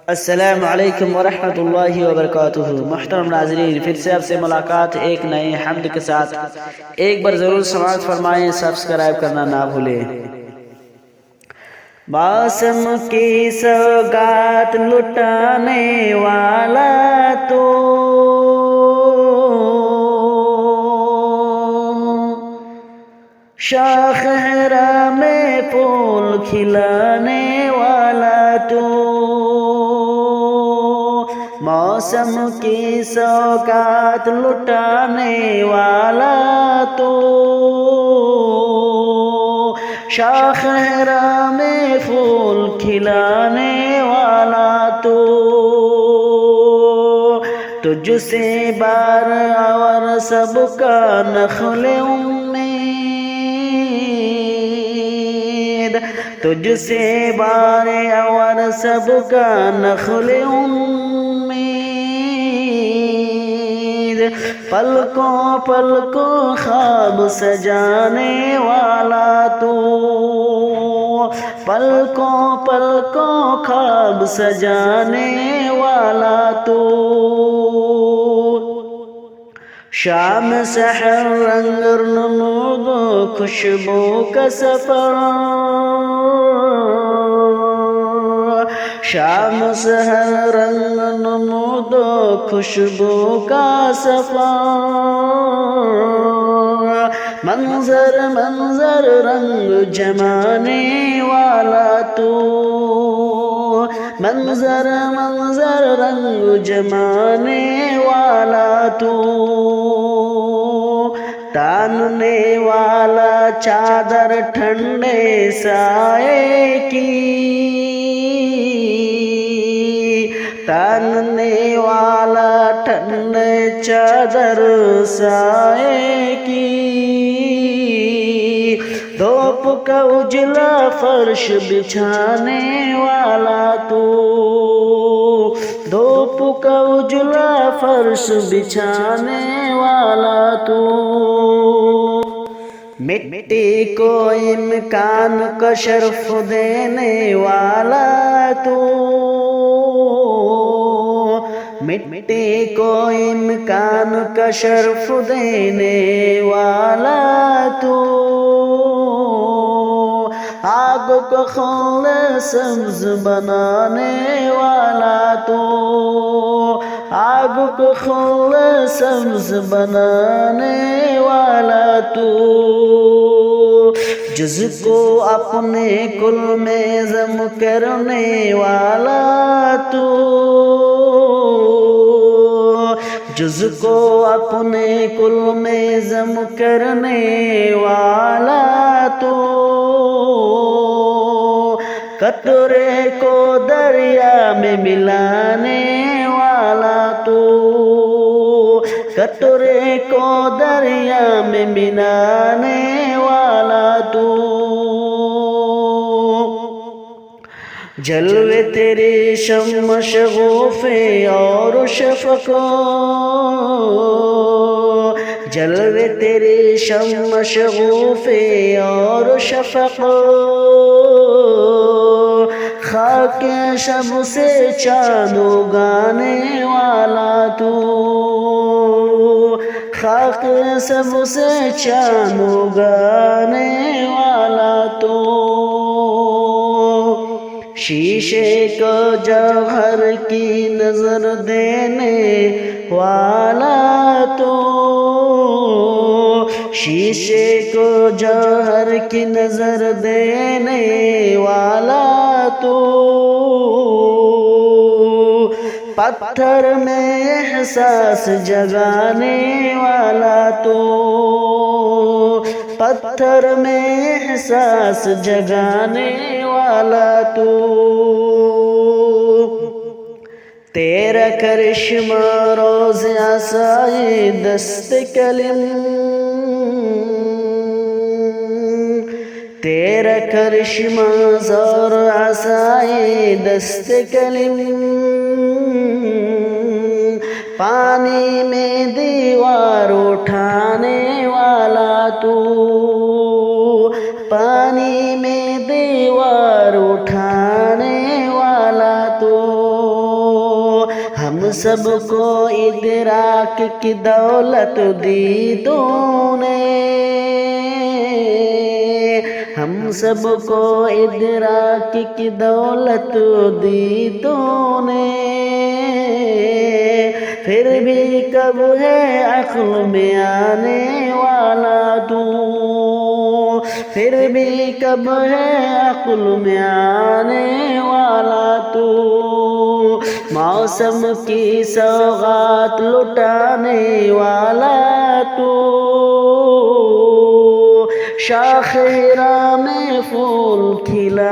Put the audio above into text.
السلام علیکم ورحمۃ اللہ وبرکاتہ۔ محترم ناظرین، پھر سے آپ سے ملاقات ایک نئے حمد کے ساتھ۔ ایک بار ضرور سماعت فرمائیں، سبسکرائب کرنا نہ بھولیں۔ موسم کی سوغات لٹانے والا تو شاخ حرا میں پھول کھلانے والا تو موسم کی سوغات لٹانے والا تو شاخ حرا میں پھول کھلانے والا تو تجھ سے بار اور سب کا نخل امید، تجھ سے بار اور سب کا نخل امید، پلکوں پلکوں خواب سجانے والا تو پلکوں پلکوں خواب سجانے والا تو شام سحر رنگ نمود و خوشبو کا سفر، شام سحر رنگ نمود و خوشبو کا سفر، منظر منظر رنگ جمانے والا تو منظر منظر رنگ جمانے والا تو تاننے والا چادر ٹھنڈے سائے کی، تاننے والا ٹھنڈے چادر سائے کی، دھوپ کا اجلا فرش بچھانے والا تو دھوپ کا اجلا فرش بچھانے والا تو مٹی کو امکان کا شرف دینے والا تو مٹی کو امکان کا شرف دینے والا تو آگ کو خون سبز بنانے والا تو آگ کو خون سبز بنانے والا تو جز کو اپنے کل میں ضم کرنے والا تو جز کو اپنے کل میں ضم کرنے والا تو قطرے کو دریا میں ملانے والا تو قطرے کو دریا میں ملانے والا تو جلوے تیرے شم شغوفے اور شفق، جلوے تیرے شم شغوفے اور شفق، خاک شب سے چاند اگانے والا تو خاک سب سے چاند اگانے والا تو شیشے کو جوہر کی نظر دینے والا تو شیشے کو جوہر کی نظر دینے والا تو پتھر میں احساس جگانے والا تو پتھر میں احساس جگانے والا تو تیرا کرشمہ روز عصائے دست کلم، تیرا کرشمہ زور عصائے دست کلم، پانی میں دیوار اٹھانے والا تو پانی میں دیوار اٹھانے والا تو سب کو ادراک کی دولت دی تو نے، ہم سب کو ادراک کی دولت دی تو نے، پھر بھی کب ہے عقل میں آنے والا تو، پھر بھی کب ہے عقل میں آنے والا تو، موسم کی سوغات لٹانے والا تو، شاخ ہرا میں پھول کھلا